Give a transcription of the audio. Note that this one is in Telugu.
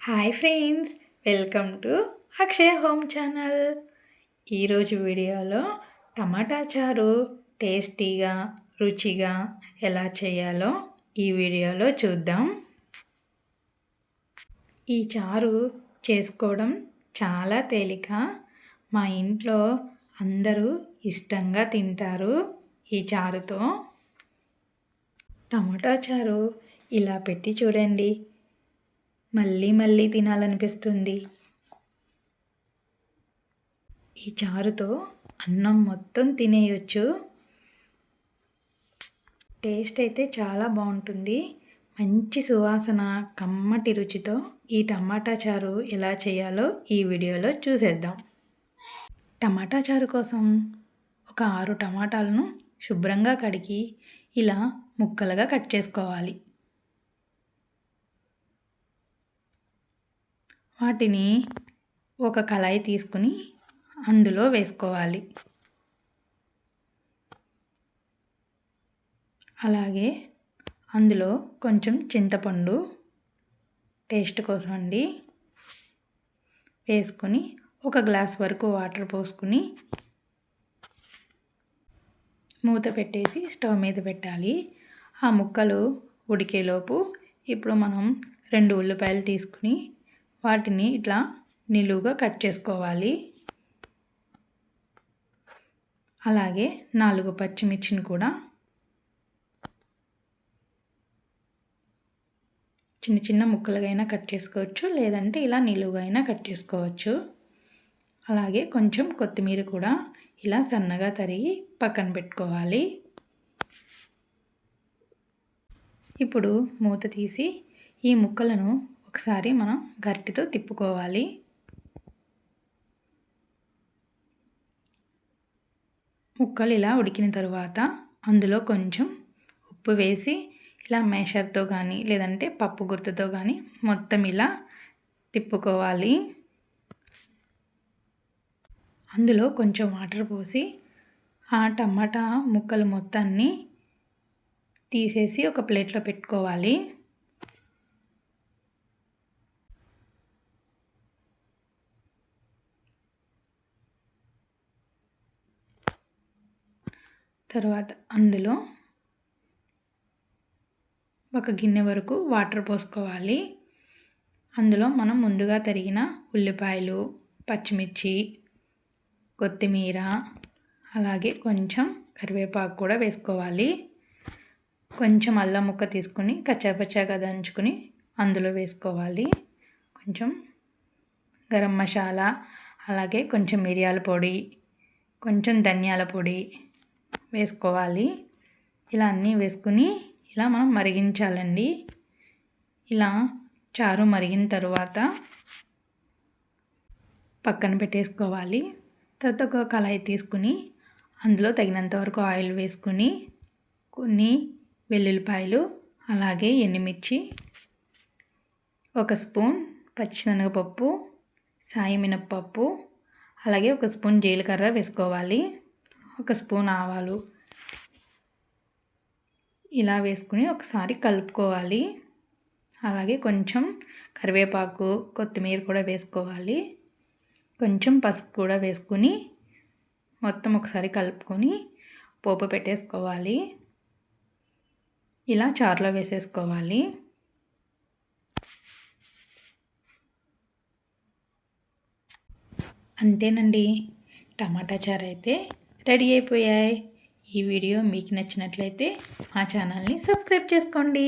Hi friends, welcome to Akshaya home channel. ఈరోజు వీడియోలో టమాటా చారు టేస్టీగా రుచిగా ఎలా చేయాలో ఈ వీడియోలో చూద్దాం. ఈ చారు చేసుకోవడం చాలా తేలిక. మా ఇంట్లో అందరూ ఇష్టంగా తింటారు. ఈ చారుతో టమాటా చారు ఇలా పెట్టి చూడండి, మళ్ళీ మళ్ళీ తినాలనిపిస్తుంది. ఈ చారుతో అన్నం మొత్తం తినేయొచ్చు. టేస్ట్ అయితే చాలా బాగుంటుంది. మంచి సువాసన, కమ్మటి రుచితో ఈ టమాటా చారు ఎలా చేయాలో ఈ వీడియోలో చూసేద్దాం. టమాటా చారు కోసం ఒక 6 టమాటాలను శుభ్రంగా కడిగి ఇలా ముక్కలుగా కట్ చేసుకోవాలి. వాటిని ఒక కళాయి తీసుకుని అందులో వేసుకోవాలి. అలాగే అందులో కొంచెం చింతపండు టేస్ట్ కోసం అండి వేసుకొని ఒక గ్లాస్ వరకు వాటర్ పోసుకుని మూత పెట్టేసి స్టవ్ మీద పెట్టాలి. ఆ ముక్కలు ఉడికేలోపు ఇప్పుడు మనం 2 ఉల్లిపాయలు తీసుకుని వాటిని ఇట్లా నిలువుగా కట్ చేసుకోవాలి. అలాగే 4 పచ్చిమిర్చిని కూడా చిన్న చిన్న ముక్కలుగా అయినా కట్ చేసుకోవచ్చు, లేదంటే ఇలా నిలువుగా అయినా కట్ చేసుకోవచ్చు. అలాగే కొంచెం కొత్తిమీర కూడా ఇలా సన్నగా తరిగి పక్కన పెట్టుకోవాలి. ఇప్పుడు మూత తీసి ఈ ముక్కలను ఒకసారి మనం గరిటెతో తిప్పుకోవాలి. ముక్కలు ఇలా ఉడికిన తర్వాత అందులో కొంచెం ఉప్పు వేసి ఇలా మేషర్తో కానీ లేదంటే పప్పు గుర్తుతో కానీ మొత్తం ఇలా తిప్పుకోవాలి. అందులో కొంచెం వాటర్ పోసి ఆ టమాటా ముక్కలు మొత్తాన్ని తీసేసి ఒక ప్లేట్లో పెట్టుకోవాలి. తర్వాత అందులో ఒక గిన్నె వరకు వాటర్ పోసుకోవాలి. అందులో మనం ముందుగా తరిగిన ఉల్లిపాయలు, పచ్చిమిర్చి, కొత్తిమీర, అలాగే కొంచెం కరివేపాకు కూడా వేసుకోవాలి. కొంచెం అల్లం ముక్క తీసుకుని కచ్చాపచ్చాగా దంచుకుని అందులో వేసుకోవాలి. కొంచెం గరం మసాలా, అలాగే కొంచెం మిరియాల పొడి, కొంచెం ధనియాల పొడి వేసుకోవాలి. ఇలా అన్నీ వేసుకుని ఇలా మనం మరిగించాలండి. ఇలా చారు మరిగిన తర్వాత పక్కన పెట్టేసుకోవాలి. తర్వాత ఒక కళాయి తీసుకుని అందులో తగినంత వరకు ఆయిల్ వేసుకుని కొన్ని వెల్లుల్లిపాయలు, అలాగే ఎండుమిర్చి, 1 స్పూన్ పచ్చిశనగపప్పు, సాయి మినప్పప్పు, అలాగే 1 స్పూన్ జీలకర్ర వేసుకోవాలి. 1 స్పూన్ ఆవాలు ఇలా వేసుకుని ఒకసారి కలుపుకోవాలి. అలాగే కొంచెం కరివేపాకు, కొత్తిమీర కూడా వేసుకోవాలి. కొంచెం పసుపు కూడా వేసుకుని మొత్తం ఒకసారి కలుపుకొని పోపు పెట్టేసుకోవాలి. ఇలా చారులో వేసేసుకోవాలి. అంతేనండి, టమాటా చారు అయితే రెడీ అయిపోయాయి. ఈ వీడియో మీకు నచ్చినట్లయితే మా ఛానల్ని సబ్స్క్రైబ్ చేసుకోండి.